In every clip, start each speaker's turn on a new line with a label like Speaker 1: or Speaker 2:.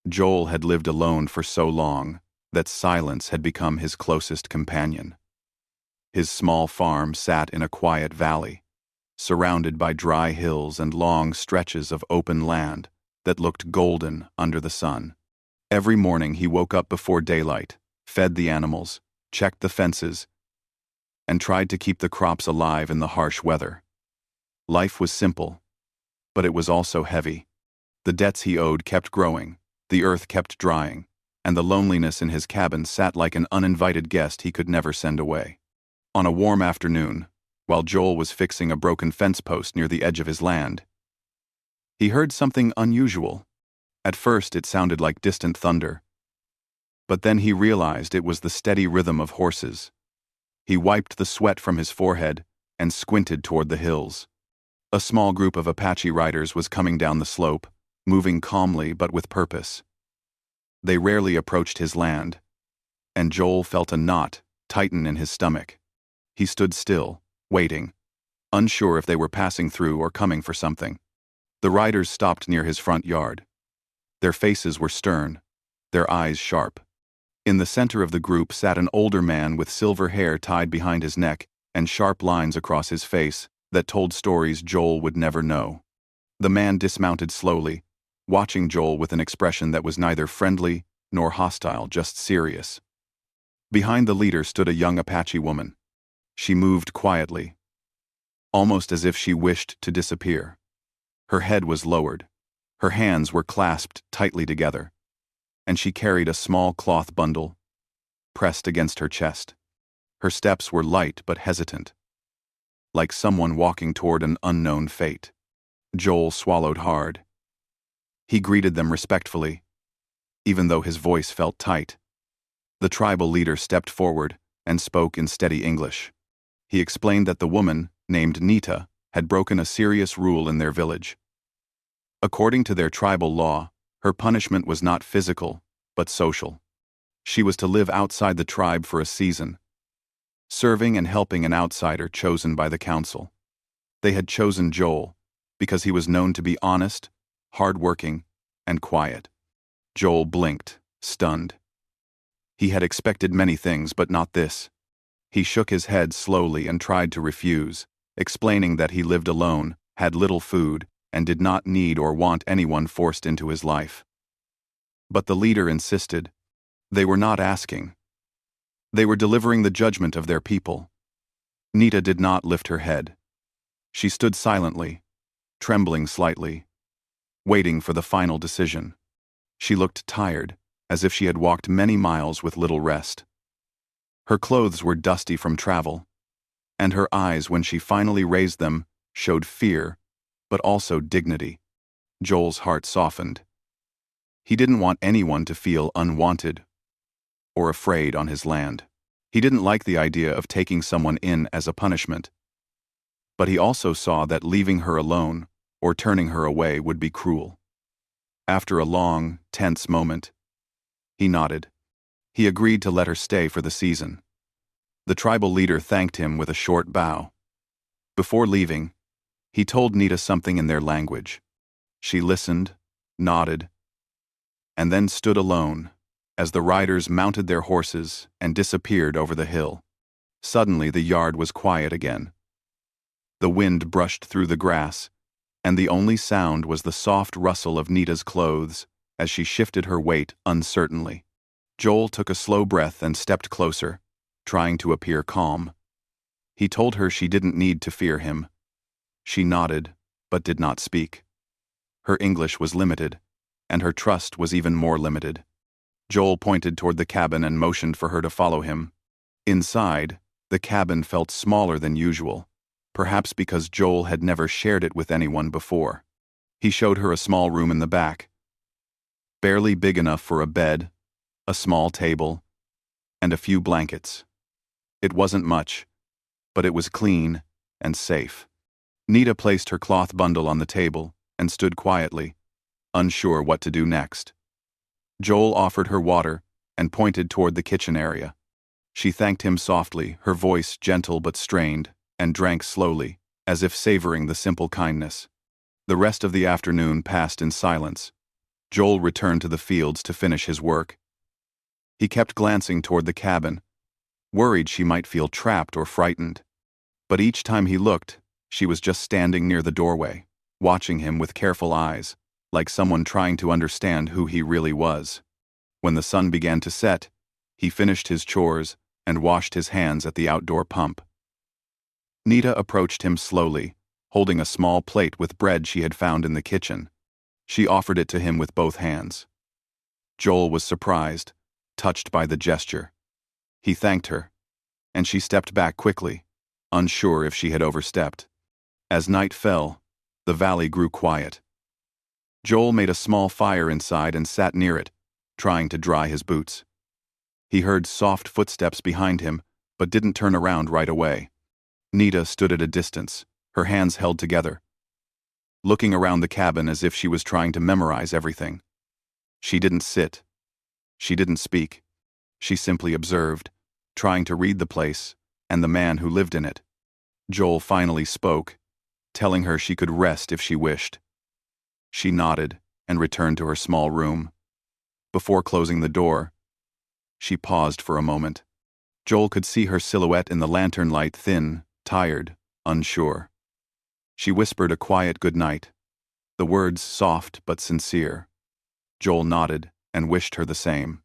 Speaker 1: Joel had lived alone for so long that silence had become his closest companion. His small farm sat in a quiet valley, surrounded by dry hills and long stretches of open land that looked golden under the sun. Every morning he woke up before daylight, fed the animals, checked the fences, and tried to keep the crops alive in the harsh weather. Life was simple, but it was also heavy. The debts he owed kept growing, the earth kept drying, and the loneliness in his cabin sat like an uninvited guest he could never send away. On a warm afternoon, while Joel was fixing a broken fence post near the edge of his land, he heard something unusual. At first it sounded like distant thunder, but then he realized it was the steady rhythm of horses. He wiped the sweat from his forehead and squinted toward the hills. A small group of Apache riders was coming down the slope, moving calmly but with purpose. They rarely approached his land, and Joel felt a knot tighten in his stomach. He stood still, waiting, unsure if they were passing through or coming for something. The riders stopped near his front yard. Their faces were stern, their eyes sharp. In the center of the group sat an older man with silver hair tied behind his neck and sharp lines across his face that told stories Joel would never know. The man dismounted slowly, watching Joel with an expression that was neither friendly nor hostile, just serious. Behind the leader stood a young Apache woman. She moved quietly, almost as if she wished to disappear. Her head was lowered, her hands were clasped tightly together, and she carried a small cloth bundle pressed against her chest. Her steps were light but hesitant, like someone walking toward an unknown fate. Joel swallowed hard. He greeted them respectfully, even though his voice felt tight. The tribal leader stepped forward and spoke in steady English. He explained that the woman, named Nita, had broken a serious rule in their village. According to their tribal law, her punishment was not physical, but social. She was to live outside the tribe for a season, serving and helping an outsider chosen by the council. They had chosen Joel because he was known to be honest, hard-working, and quiet. Joel blinked, stunned. He had expected many things, but not this. He shook his head slowly and tried to refuse, explaining that he lived alone, had little food, and did not need or want anyone forced into his life. But the leader insisted. They were not asking. They were delivering the judgment of their people. Nita did not lift her head. She stood silently, trembling slightly, waiting for the final decision. She looked tired, as if she had walked many miles with little rest. Her clothes were dusty from travel, and her eyes, when she finally raised them, showed fear, but also dignity. Joel's heart softened. He didn't want anyone to feel unwanted or afraid on his land. He didn't like the idea of taking someone in as a punishment. But he also saw that leaving her alone or turning her away would be cruel. After a long, tense moment, he nodded. He agreed to let her stay for the season. The tribal leader thanked him with a short bow. Before leaving, he told Nita something in their language. She listened, nodded, and then stood alone as the riders mounted their horses and disappeared over the hill. Suddenly the yard was quiet again. The wind brushed through the grass, and the only sound was the soft rustle of Nita's clothes as she shifted her weight uncertainly. Joel took a slow breath and stepped closer, trying to appear calm. He told her she didn't need to fear him. She nodded, but did not speak. Her English was limited, and her trust was even more limited. Joel pointed toward the cabin and motioned for her to follow him. Inside, the cabin felt smaller than usual, perhaps because Joel had never shared it with anyone before. He showed her a small room in the back, barely big enough for a bed, a small table, and a few blankets. It wasn't much, but it was clean and safe. Nita placed her cloth bundle on the table and stood quietly, unsure what to do next. Joel offered her water and pointed toward the kitchen area. She thanked him softly, her voice gentle but strained, and drank slowly, as if savoring the simple kindness. The rest of the afternoon passed in silence, Joel returned to the fields to finish his work. He kept glancing toward the cabin, worried she might feel trapped or frightened. But each time he looked, she was just standing near the doorway, watching him with careful eyes, like someone trying to understand who he really was. When the sun began to set, he finished his chores and washed his hands at the outdoor pump. Nita approached him slowly, holding a small plate with bread she had found in the kitchen. She offered it to him with both hands. Joel was surprised, touched by the gesture. He thanked her, and she stepped back quickly, unsure if she had overstepped. As night fell, the valley grew quiet. Joel made a small fire inside and sat near it, trying to dry his boots. He heard soft footsteps behind him, but didn't turn around right away. Nita stood at a distance, her hands held together, looking around the cabin as if she was trying to memorize everything. She didn't sit. She didn't speak. She simply observed, trying to read the place and the man who lived in it. Joel finally spoke, telling her she could rest if she wished. She nodded and returned to her small room. Before closing the door, she paused for a moment. Joel could see her silhouette in the lantern light, thin, tired, unsure. She whispered a quiet good night, the words soft but sincere. Joel nodded and wished her the same.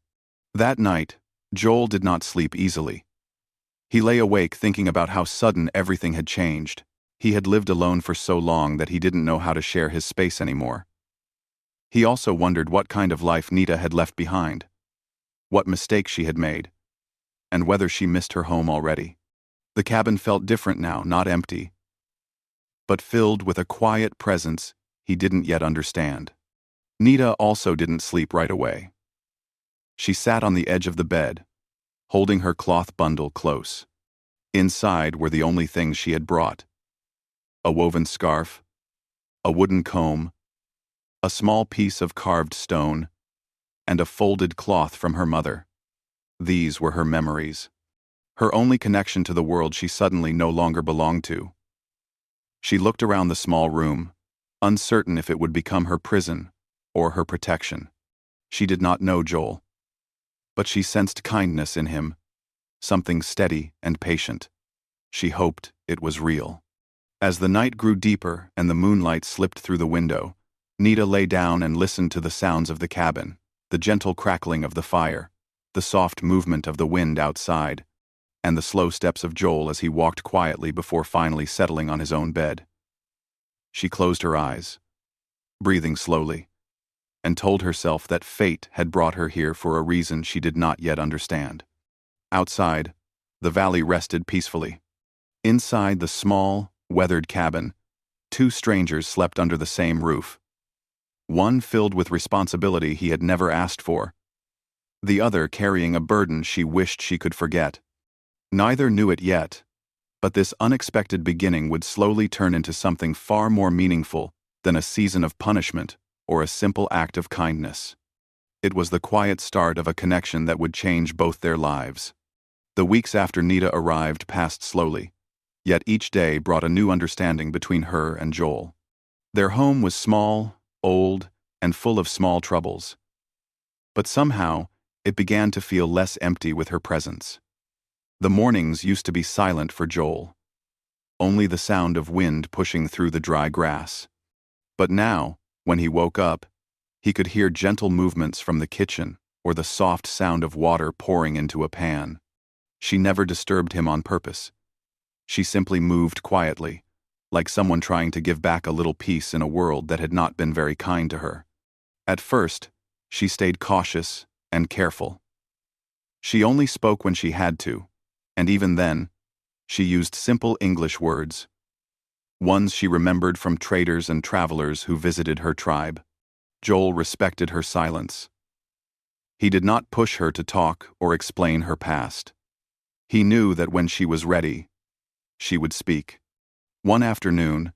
Speaker 1: That night, Joel did not sleep easily. He lay awake thinking about how sudden everything had changed. He had lived alone for so long that he didn't know how to share his space anymore. He also wondered what kind of life Nita had left behind, what mistakes she had made, and whether she missed her home already. The cabin felt different now, not empty, but filled with a quiet presence he didn't yet understand. Nita also didn't sleep right away. She sat on the edge of the bed, holding her cloth bundle close. Inside were the only things she had brought: a woven scarf, a wooden comb, a small piece of carved stone, and a folded cloth from her mother. These were her memories, her only connection to the world she suddenly no longer belonged to. She looked around the small room, uncertain if it would become her prison or her protection. She did not know Joel, but she sensed kindness in him, something steady and patient. She hoped it was real. As the night grew deeper and the moonlight slipped through the window, Nita lay down and listened to the sounds of the cabin, the gentle crackling of the fire, the soft movement of the wind outside, and the slow steps of Joel as he walked quietly before finally settling on his own bed. She closed her eyes, breathing slowly, and told herself that fate had brought her here for a reason she did not yet understand. Outside, the valley rested peacefully. Inside the small, weathered cabin, two strangers slept under the same roof. One filled with responsibility he had never asked for, the other carrying a burden she wished she could forget. Neither knew it yet, but this unexpected beginning would slowly turn into something far more meaningful than a season of punishment or a simple act of kindness. It was the quiet start of a connection that would change both their lives. The weeks after Nita arrived passed slowly, yet each day brought a new understanding between her and Joel. Their home was small, old, and full of small troubles. But somehow, it began to feel less empty with her presence. The mornings used to be silent for Joel, only the sound of wind pushing through the dry grass. But now, when he woke up, he could hear gentle movements from the kitchen or the soft sound of water pouring into a pan. She never disturbed him on purpose. She simply moved quietly, like someone trying to give back a little peace in a world that had not been very kind to her. At first, she stayed cautious and careful. She only spoke when she had to, and even then, she used simple English words, ones she remembered from traders and travelers who visited her tribe. Joel respected her silence. He did not push her to talk or explain her past. He knew that when she was ready, she would speak. One afternoon,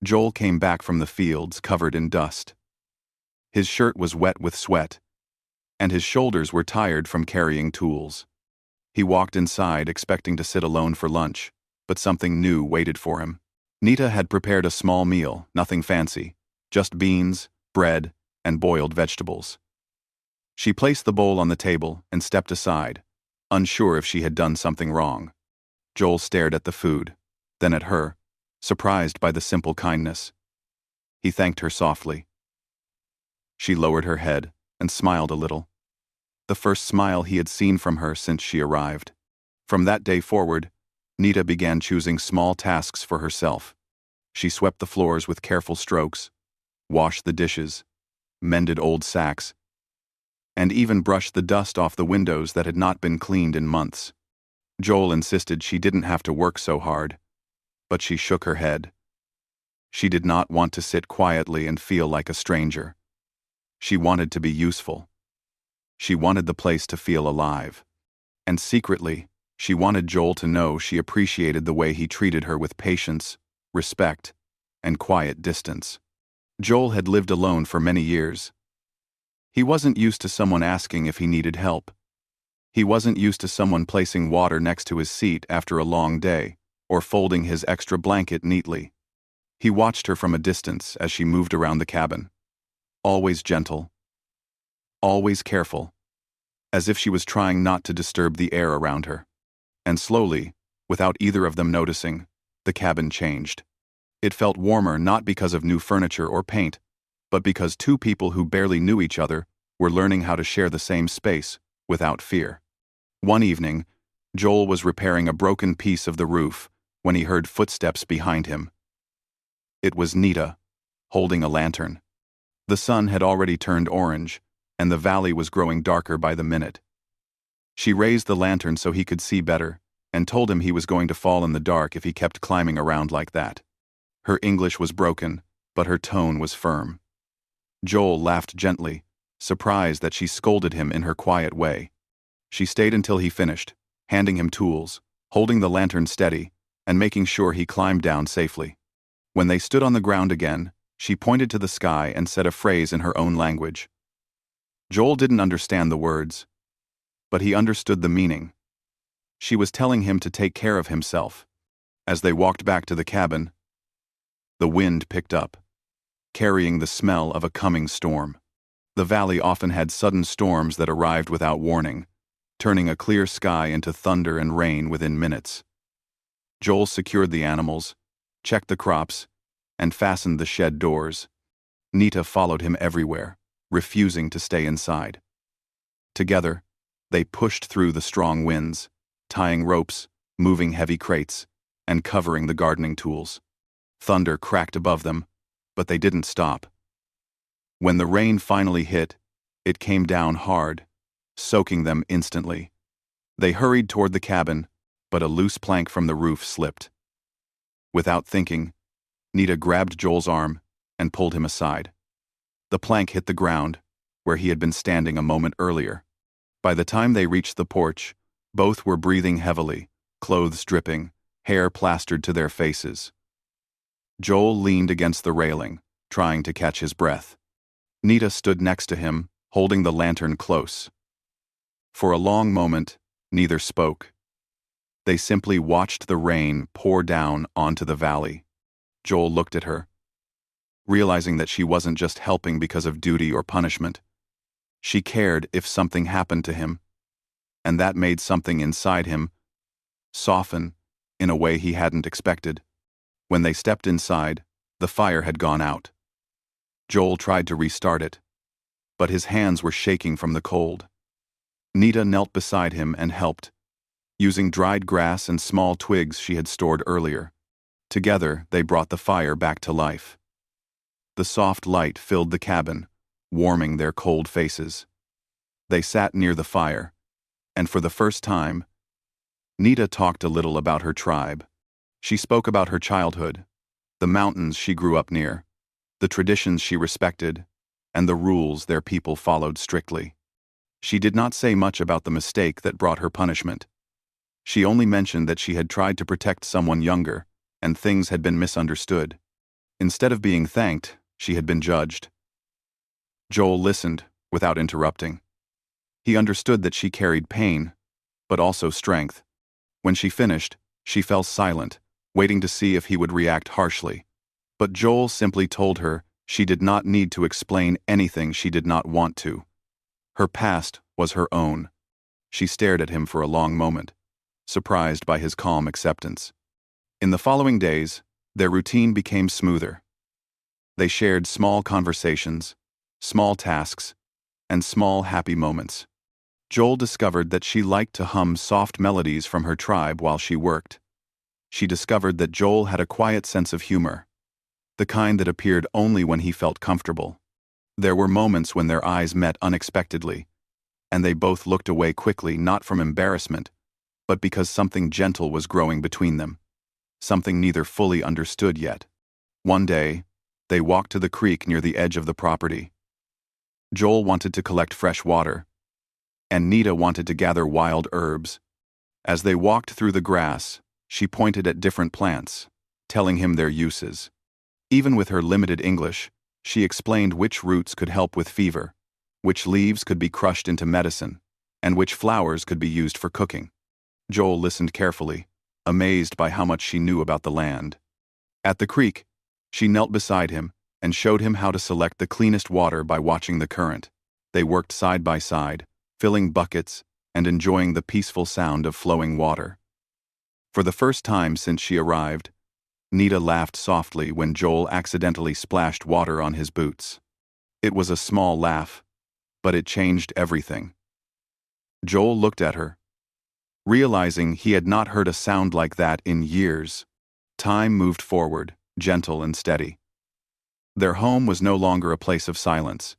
Speaker 1: Joel came back from the fields covered in dust. His shirt was wet with sweat, and his shoulders were tired from carrying tools. He walked inside expecting to sit alone for lunch, but something new waited for him. Nita had prepared a small meal, nothing fancy, just beans, bread, and boiled vegetables. She placed the bowl on the table and stepped aside, unsure if she had done something wrong. Joel stared at the food, then at her, surprised by the simple kindness. He thanked her softly. She lowered her head and smiled a little. The first smile he had seen from her since she arrived. From that day forward, Nita began choosing small tasks for herself. She swept the floors with careful strokes, washed the dishes, mended old sacks, and even brushed the dust off the windows that had not been cleaned in months. Joel insisted she didn't have to work so hard, but she shook her head. She did not want to sit quietly and feel like a stranger. She wanted to be useful. She wanted the place to feel alive. And secretly, she wanted Joel to know she appreciated the way he treated her with patience, respect, and quiet distance. Joel had lived alone for many years. He wasn't used to someone asking if he needed help. He wasn't used to someone placing water next to his seat after a long day, or folding his extra blanket neatly. He watched her from a distance as she moved around the cabin. Always gentle. Always careful. As if she was trying not to disturb the air around her. And slowly, without either of them noticing, the cabin changed. It felt warmer not because of new furniture or paint, but because two people who barely knew each other were learning how to share the same space without fear. One evening, Joel was repairing a broken piece of the roof when he heard footsteps behind him. It was Nita, holding a lantern. The sun had already turned orange, and the valley was growing darker by the minute. She raised the lantern so he could see better, and told him he was going to fall in the dark if he kept climbing around like that. Her English was broken, but her tone was firm. Joel laughed gently, surprised that she scolded him in her quiet way. She stayed until he finished, handing him tools, holding the lantern steady, and making sure he climbed down safely. When they stood on the ground again, she pointed to the sky and said a phrase in her own language. Joel didn't understand the words, but he understood the meaning. She was telling him to take care of himself. As they walked back to the cabin, the wind picked up, carrying the smell of a coming storm. The valley often had sudden storms that arrived without warning, turning a clear sky into thunder and rain within minutes. Joel secured the animals, checked the crops, and fastened the shed doors. Nita followed him everywhere, refusing to stay inside. Together, they pushed through the strong winds, tying ropes, moving heavy crates, and covering the gardening tools. Thunder cracked above them, but they didn't stop. When the rain finally hit, it came down hard, soaking them instantly. They hurried toward the cabin, but a loose plank from the roof slipped. Without thinking, Nita grabbed Joel's arm and pulled him aside. The plank hit the ground, where he had been standing a moment earlier. By the time they reached the porch, both were breathing heavily, clothes dripping, hair plastered to their faces. Joel leaned against the railing, trying to catch his breath. Nita stood next to him, holding the lantern close. For a long moment, neither spoke. They simply watched the rain pour down onto the valley. Joel looked at her, realizing that she wasn't just helping because of duty or punishment. She cared if something happened to him, and that made something inside him soften in a way he hadn't expected. When they stepped inside, the fire had gone out. Joel tried to restart it, but his hands were shaking from the cold. Nita knelt beside him and helped, using dried grass and small twigs she had stored earlier. Together, they brought the fire back to life. The soft light filled the cabin, warming their cold faces. They sat near the fire, and for the first time, Nita talked a little about her tribe. She spoke about her childhood, the mountains she grew up near, the traditions she respected, and the rules their people followed strictly. She did not say much about the mistake that brought her punishment. She only mentioned that she had tried to protect someone younger, and things had been misunderstood. Instead of being thanked, she had been judged. Joel listened, without interrupting. He understood that she carried pain, but also strength. When she finished, she fell silent, waiting to see if he would react harshly. But Joel simply told her She did not need to explain anything she did not want to. Her past was her own. She stared at him for a long moment, surprised by his calm acceptance. In the following days, their routine became smoother. They shared small conversations, small tasks, and small happy moments. Joel discovered that she liked to hum soft melodies from her tribe while she worked. She discovered that Joel had a quiet sense of humor, the kind that appeared only when he felt comfortable. There were moments when their eyes met unexpectedly, and they both looked away quickly, not from embarrassment, but because something gentle was growing between them, something neither fully understood yet. One day, they walked to the creek near the edge of the property. Joel wanted to collect fresh water, and Nita wanted to gather wild herbs. As they walked through the grass, she pointed at different plants, telling him their uses. Even with her limited English, she explained which roots could help with fever, which leaves could be crushed into medicine, and which flowers could be used for cooking. Joel listened carefully, amazed by how much she knew about the land. At the creek, she knelt beside him and showed him how to select the cleanest water by watching the current. They worked side by side, filling buckets and enjoying the peaceful sound of flowing water. For the first time since she arrived, Nita laughed softly when Joel accidentally splashed water on his boots. It was a small laugh, but it changed everything. Joel looked at her, realizing he had not heard a sound like that in years. Time moved forward, gentle and steady. Their home was no longer a place of silence.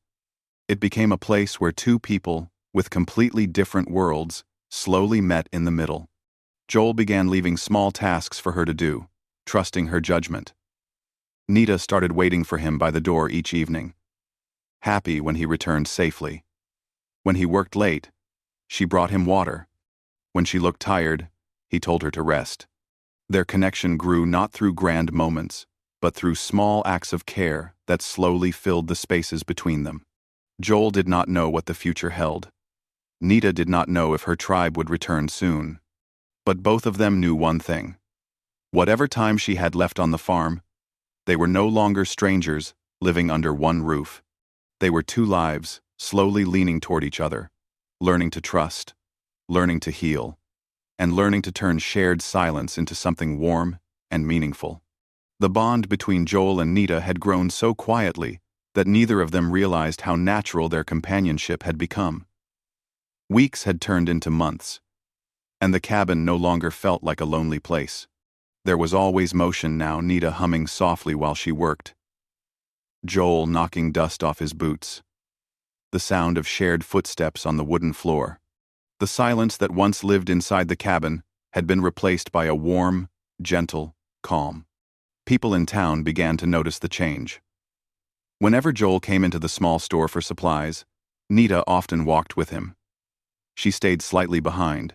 Speaker 1: It became a place where two people, with completely different worlds, slowly met in the middle. Joel began leaving small tasks for her to do, trusting her judgment. Nita started waiting for him by the door each evening, happy when he returned safely. When he worked late, she brought him water. When she looked tired, he told her to rest. Their connection grew not through grand moments, but through small acts of care that slowly filled the spaces between them. Joel did not know what the future held. Nita did not know if her tribe would return soon. But both of them knew one thing. Whatever time she had left on the farm, they were no longer strangers living under one roof. They were two lives, slowly leaning toward each other, learning to trust, learning to heal, and learning to turn shared silence into something warm and meaningful. The bond between Joel and Nita had grown so quietly that neither of them realized how natural their companionship had become. Weeks had turned into months, and the cabin no longer felt like a lonely place. There was always motion now, Nita humming softly while she worked, Joel knocking dust off his boots, the sound of shared footsteps on the wooden floor. The silence that once lived inside the cabin had been replaced by a warm, gentle calm. People in town began to notice the change. Whenever Joel came into the small store for supplies, Nita often walked with him. She stayed slightly behind,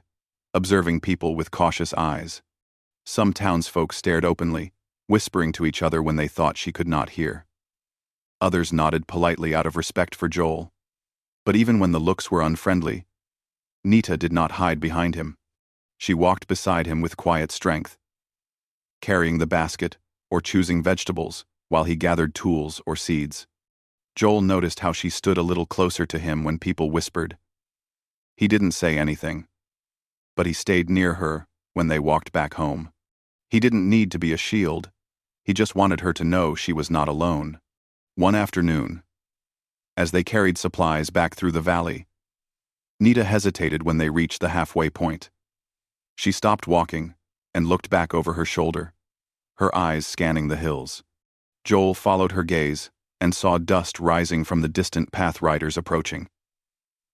Speaker 1: observing people with cautious eyes. Some townsfolk stared openly, whispering to each other when they thought she could not hear. Others nodded politely out of respect for Joel. But even when the looks were unfriendly, Nita did not hide behind him. She walked beside him with quiet strength, carrying the basket or choosing vegetables while he gathered tools or seeds. Joel noticed how she stood a little closer to him when people whispered. He didn't say anything, but he stayed near her when they walked back home. He didn't need to be a shield. He just wanted her to know she was not alone. One afternoon, as they carried supplies back through the valley, Nita hesitated when they reached the halfway point. She stopped walking and looked back over her shoulder, her eyes scanning the hills. Joel followed her gaze and saw dust rising from the distant path riders approaching.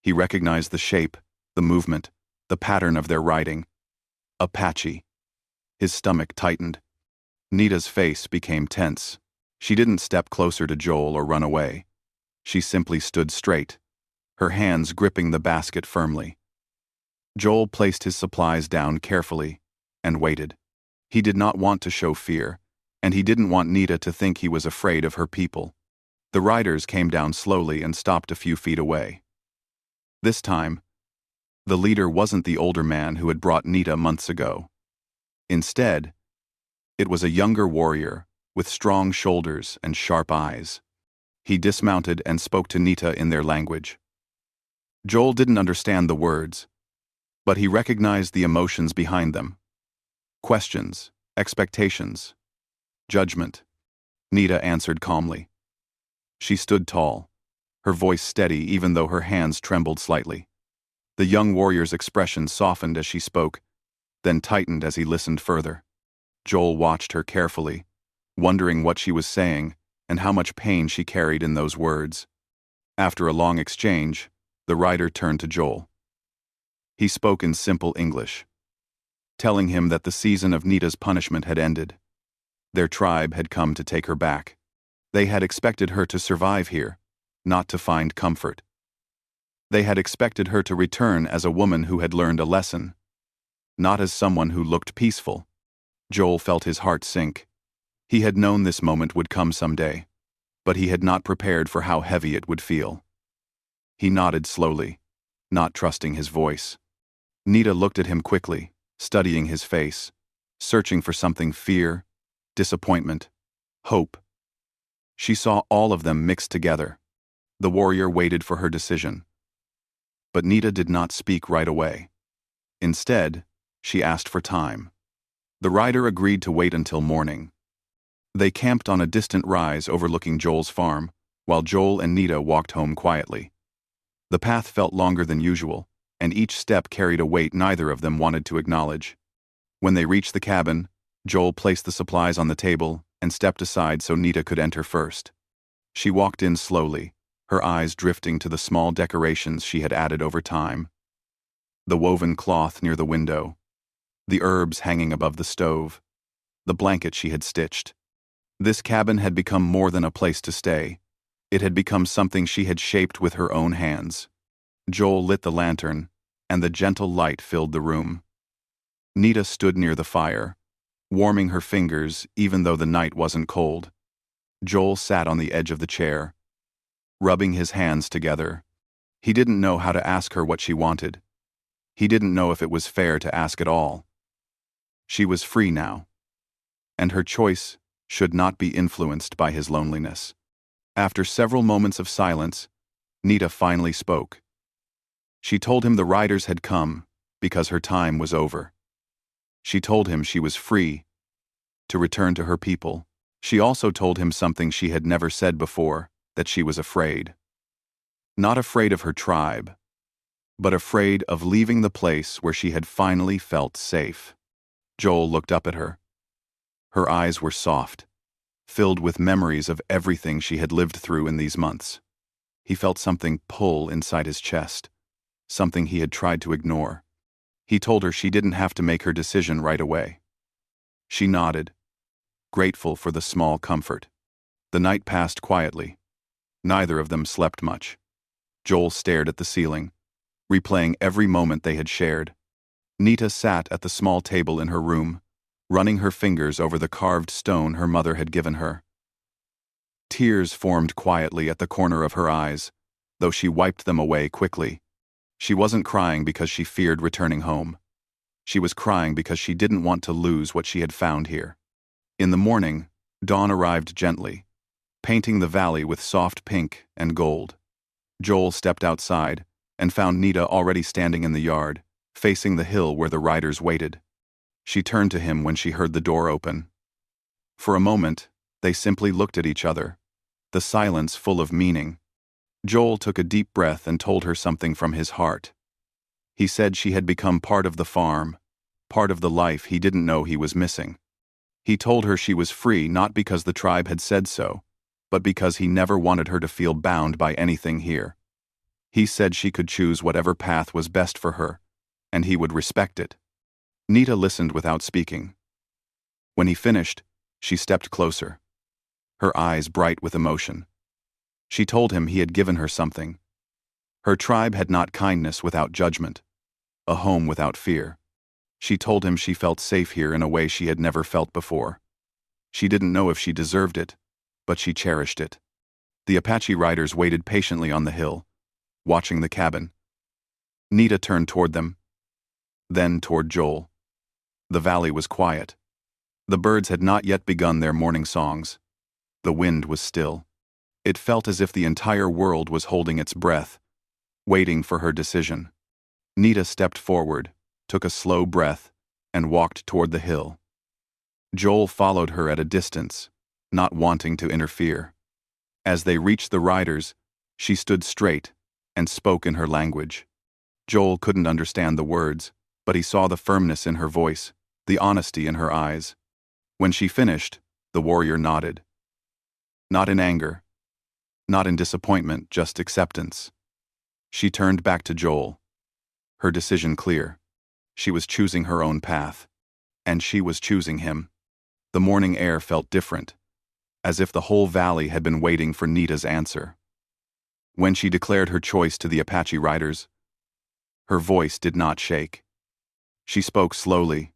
Speaker 1: He recognized the shape, the movement, the pattern of their riding. Apache. His stomach tightened. Nita's face became tense. She didn't step closer to Joel or run away. She simply stood straight, her hands gripping the basket firmly. Joel placed his supplies down carefully and waited. He did not want to show fear, and he didn't want Nita to think he was afraid of her people. The riders came down slowly and stopped a few feet away. This time, the leader wasn't the older man who had brought Nita months ago. Instead, it was a younger warrior with strong shoulders and sharp eyes. He dismounted and spoke to Nita in their language. Joel didn't understand the words, but he recognized the emotions behind them. Questions, expectations, judgment. Nita answered calmly. She stood tall, her voice steady even though her hands trembled slightly. The young warrior's expression softened as she spoke, then tightened as he listened further. Joel watched her carefully, wondering what she was saying and how much pain she carried in those words. After a long exchange, the rider turned to Joel. He spoke in simple English, telling him that the season of Nita's punishment had ended. Their tribe had come to take her back. They had expected her to survive here, not to find comfort. They had expected her to return as a woman who had learned a lesson, not as someone who looked peaceful. Joel felt his heart sink. He had known this moment would come someday, but he had not prepared for how heavy it would feel. He nodded slowly, not trusting his voice. Nita looked at him quickly, studying his face, searching for something: fear, disappointment, hope. She saw all of them mixed together. The warrior waited for her decision. But Nita did not speak right away. Instead, she asked for time. The rider agreed to wait until morning. They camped on a distant rise overlooking Joel's farm, while Joel and Nita walked home quietly. The path felt longer than usual, and each step carried a weight neither of them wanted to acknowledge. When they reached the cabin, Joel placed the supplies on the table and stepped aside so Nita could enter first. She walked in slowly, her eyes drifting to the small decorations she had added over time. The woven cloth near the window, the herbs hanging above the stove, the blanket she had stitched. This cabin had become more than a place to stay. It had become something she had shaped with her own hands. Joel lit the lantern, and the gentle light filled the room. Nita stood near the fire, warming her fingers even though the night wasn't cold. Joel sat on the edge of the chair, rubbing his hands together. He didn't know how to ask her what she wanted. He didn't know if it was fair to ask at all. She was free now, and her choice should not be influenced by his loneliness. After several moments of silence, Nita finally spoke. She told him the riders had come because her time was over. She told him she was free to return to her people. She also told him something she had never said before, that she was afraid. Not afraid of her tribe, but afraid of leaving the place where she had finally felt safe. Joel looked up at her. Her eyes were soft, filled with memories of everything she had lived through in these months. He felt something pull inside his chest, something he had tried to ignore. He told her she didn't have to make her decision right away. She nodded, grateful for the small comfort. The night passed quietly. Neither of them slept much. Joel stared at the ceiling, replaying every moment they had shared. Nita sat at the small table in her room, running her fingers over the carved stone her mother had given her. Tears formed quietly at the corner of her eyes, though she wiped them away quickly. She wasn't crying because she feared returning home. She was crying because she didn't want to lose what she had found here. In the morning, dawn arrived gently, painting the valley with soft pink and gold. Joel stepped outside and found Nita already standing in the yard, facing the hill where the riders waited. She turned to him when she heard the door open. For a moment, they simply looked at each other, the silence full of meaning. Joel took a deep breath and told her something from his heart. He said she had become part of the farm, part of the life he didn't know he was missing. He told her she was free not because the tribe had said so, but because he never wanted her to feel bound by anything here. He said she could choose whatever path was best for her, and he would respect it. Nita listened without speaking. When he finished, she stepped closer, her eyes bright with emotion. She told him he had given her something. Her tribe had not kindness without judgment, a home without fear. She told him she felt safe here in a way she had never felt before. She didn't know if she deserved it, but she cherished it. The Apache riders waited patiently on the hill, watching the cabin. Nita turned toward them, then toward Joel. The valley was quiet. The birds had not yet begun their morning songs. The wind was still. It felt as if the entire world was holding its breath, waiting for her decision. Nita stepped forward, took a slow breath, and walked toward the hill. Joel followed her at a distance, not wanting to interfere. As they reached the riders, she stood straight and spoke in her language. Joel couldn't understand the words, but he saw the firmness in her voice, the honesty in her eyes. When she finished, the warrior nodded. Not in anger, not in disappointment, just acceptance. She turned back to Joel, her decision clear. She was choosing her own path, and she was choosing him. The morning air felt different, as if the whole valley had been waiting for Nita's answer. When she declared her choice to the Apache riders, her voice did not shake. She spoke slowly,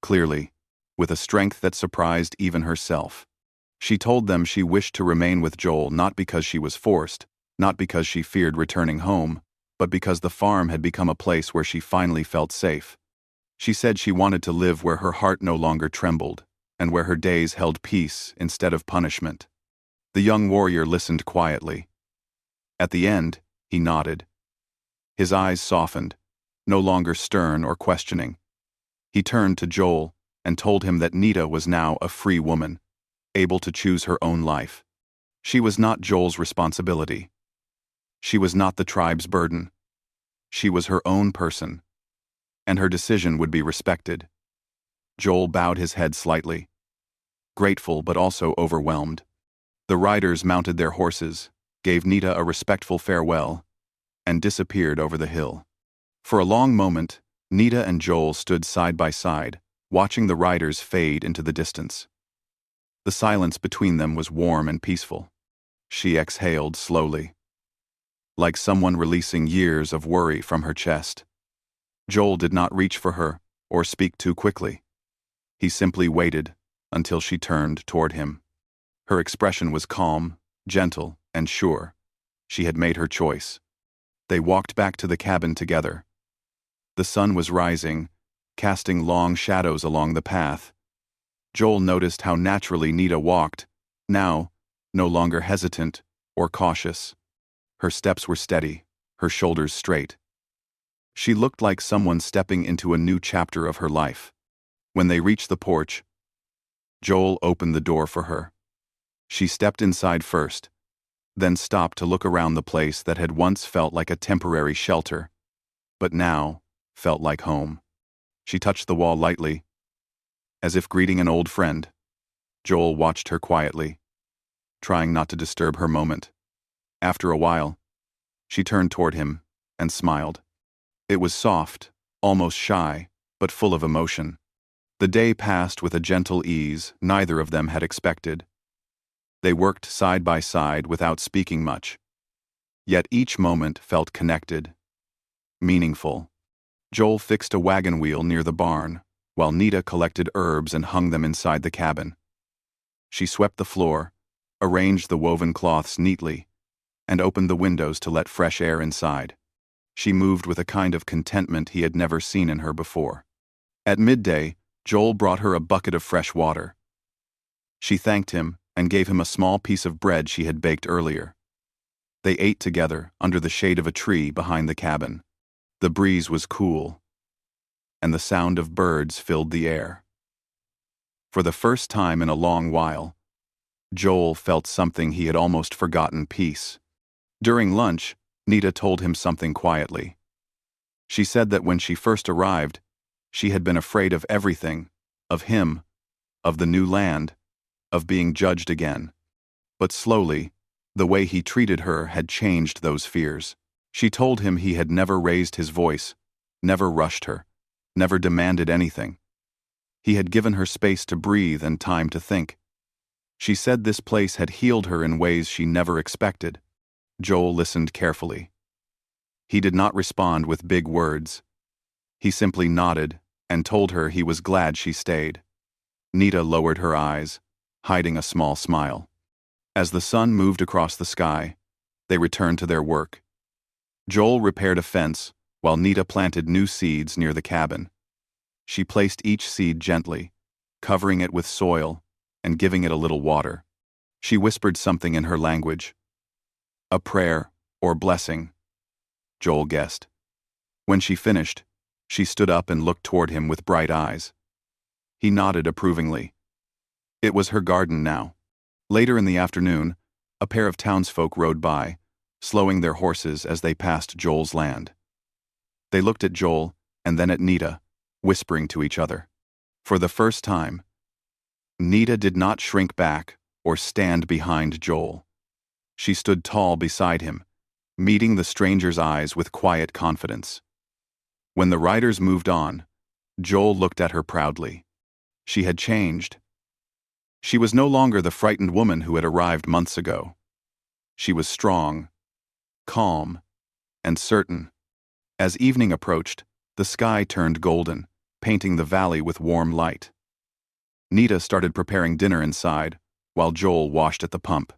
Speaker 1: clearly, with a strength that surprised even herself. She told them she wished to remain with Joel not because she was forced, not because she feared returning home, but because the farm had become a place where she finally felt safe. She said she wanted to live where her heart no longer trembled, and where her days held peace instead of punishment. The young warrior listened quietly. At the end, he nodded. His eyes softened, no longer stern or questioning. He turned to Joel and told him that Nita was now a free woman, able to choose her own life. She was not Joel's responsibility. She was not the tribe's burden. She was her own person, and her decision would be respected. Joel bowed his head slightly, grateful but also overwhelmed. The riders mounted their horses, gave Nita a respectful farewell, and disappeared over the hill. For a long moment, Nita and Joel stood side by side, watching the riders fade into the distance. The silence between them was warm and peaceful. She exhaled slowly, like someone releasing years of worry from her chest. Joel did not reach for her or speak too quickly. He simply waited until she turned toward him. Her expression was calm, gentle, and sure. She had made her choice. They walked back to the cabin together. The sun was rising, casting long shadows along the path. Joel noticed how naturally Nita walked, now no longer hesitant or cautious. Her steps were steady, her shoulders straight. She looked like someone stepping into a new chapter of her life. When they reached the porch, Joel opened the door for her. She stepped inside first, then stopped to look around the place that had once felt like a temporary shelter, but now felt like home. She touched the wall lightly, as if greeting an old friend. Joel watched her quietly, trying not to disturb her moment. After a while, she turned toward him and smiled. It was soft, almost shy, but full of emotion. The day passed with a gentle ease neither of them had expected. They worked side by side without speaking much. Yet each moment felt connected, meaningful. Joel fixed a wagon wheel near the barn, while Nita collected herbs and hung them inside the cabin. She swept the floor, arranged the woven cloths neatly, and opened the windows to let fresh air inside. She moved with a kind of contentment he had never seen in her before. At midday, Joel brought her a bucket of fresh water. She thanked him and gave him a small piece of bread she had baked earlier. They ate together under the shade of a tree behind the cabin. The breeze was cool, and the sound of birds filled the air. For the first time in a long while, Joel felt something he had almost forgotten: peace. During lunch, Nita told him something quietly. She said that when she first arrived, she had been afraid of everything, of him, of the new land, of being judged again. But slowly, the way he treated her had changed those fears. She told him he had never raised his voice, never rushed her, never demanded anything. He had given her space to breathe and time to think. She said this place had healed her in ways she never expected. Joel listened carefully. He did not respond with big words. He simply nodded and told her he was glad she stayed. Nita lowered her eyes, hiding a small smile. As the sun moved across the sky, they returned to their work. Joel repaired a fence, while Nita planted new seeds near the cabin. She placed each seed gently, covering it with soil and giving it a little water. She whispered something in her language. A prayer or blessing, Joel guessed. When she finished, she stood up and looked toward him with bright eyes. He nodded approvingly. It was her garden now. Later in the afternoon, a pair of townsfolk rode by, slowing their horses as they passed Joel's land. They looked at Joel and then at Nita, whispering to each other. For the first time, Nita did not shrink back or stand behind Joel. She stood tall beside him, meeting the stranger's eyes with quiet confidence. When the riders moved on, Joel looked at her proudly. She had changed. She was no longer the frightened woman who had arrived months ago. She was strong, calm, and certain. As evening approached, the sky turned golden, painting the valley with warm light. Nita started preparing dinner inside, while Joel washed at the pump.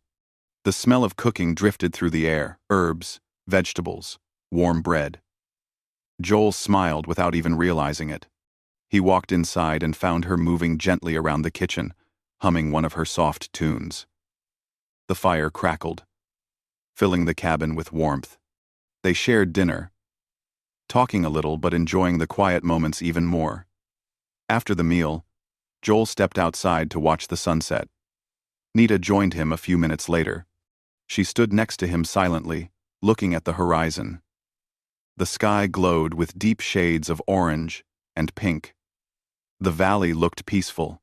Speaker 1: The smell of cooking drifted through the air: herbs, vegetables, warm bread. Joel smiled without even realizing it. He walked inside and found her moving gently around the kitchen, humming one of her soft tunes. The fire crackled, filling the cabin with warmth. They shared dinner, talking a little but enjoying the quiet moments even more. After the meal, Joel stepped outside to watch the sunset. Nita joined him a few minutes later. She stood next to him silently, looking at the horizon. The sky glowed with deep shades of orange and pink. The valley looked peaceful,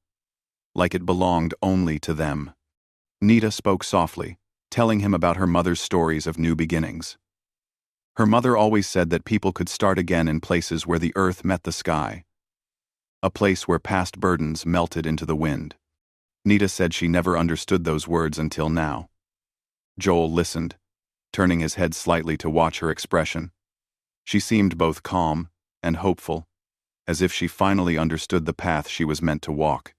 Speaker 1: like it belonged only to them. Nita spoke softly, telling him about her mother's stories of new beginnings. Her mother always said that people could start again in places where the earth met the sky, a place where past burdens melted into the wind. Nita said she never understood those words until now. Joel listened, turning his head slightly to watch her expression. She seemed both calm and hopeful, as if she finally understood the path she was meant to walk.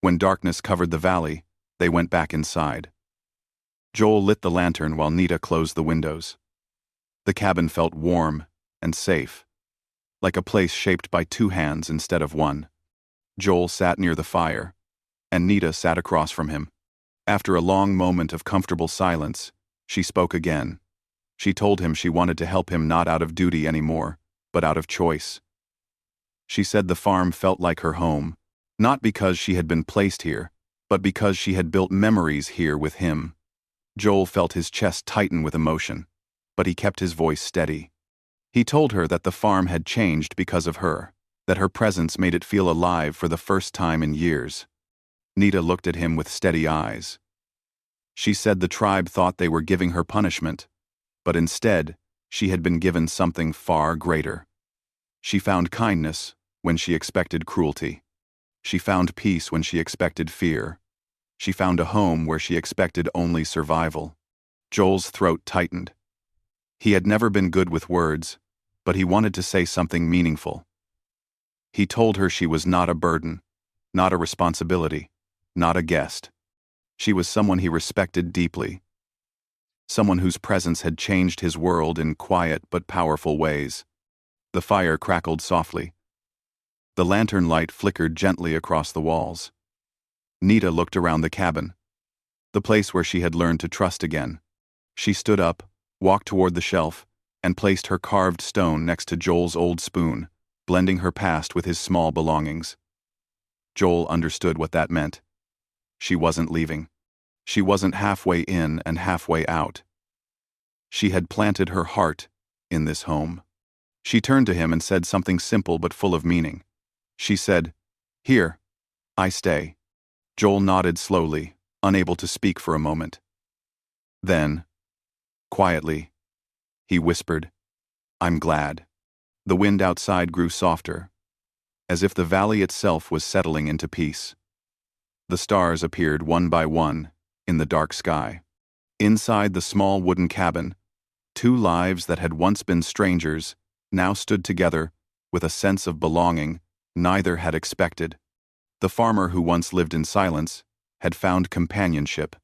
Speaker 1: When darkness covered the valley, they went back inside. Joel lit the lantern while Nita closed the windows. The cabin felt warm and safe, like a place shaped by two hands instead of one. Joel sat near the fire, and Nita sat across from him. After a long moment of comfortable silence, she spoke again. She told him she wanted to help him not out of duty anymore, but out of choice. She said the farm felt like her home, not because she had been placed here, but because she had built memories here with him. Joel felt his chest tighten with emotion, but he kept his voice steady. He told her that the farm had changed because of her, that her presence made it feel alive for the first time in years. Nita looked at him with steady eyes. She said the tribe thought they were giving her punishment, but instead, she had been given something far greater. She found kindness when she expected cruelty. She found peace when she expected fear. She found a home where she expected only survival. Joel's throat tightened. He had never been good with words, but he wanted to say something meaningful. He told her she was not a burden, not a responsibility, not a guest. She was someone he respected deeply, someone whose presence had changed his world in quiet but powerful ways. The fire crackled softly. The lantern light flickered gently across the walls. Nita looked around the cabin, the place where she had learned to trust again. She stood up, walked toward the shelf, and placed her carved stone next to Joel's old spoon, blending her past with his small belongings. Joel understood what that meant. She wasn't leaving. She wasn't halfway in and halfway out. She had planted her heart in this home. She turned to him and said something simple but full of meaning. She said, "Here, I stay." Joel nodded slowly, unable to speak for a moment. Then, quietly, he whispered, "I'm glad." The wind outside grew softer, as if the valley itself was settling into peace. The stars appeared one by one in the dark sky. Inside the small wooden cabin, two lives that had once been strangers now stood together with a sense of belonging neither had expected. The farmer who once lived in silence had found companionship.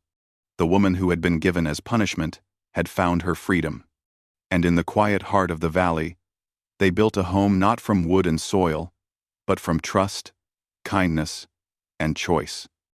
Speaker 1: The woman who had been given as punishment had found her freedom. And in the quiet heart of the valley, they built a home not from wood and soil, but from trust, kindness, and choice.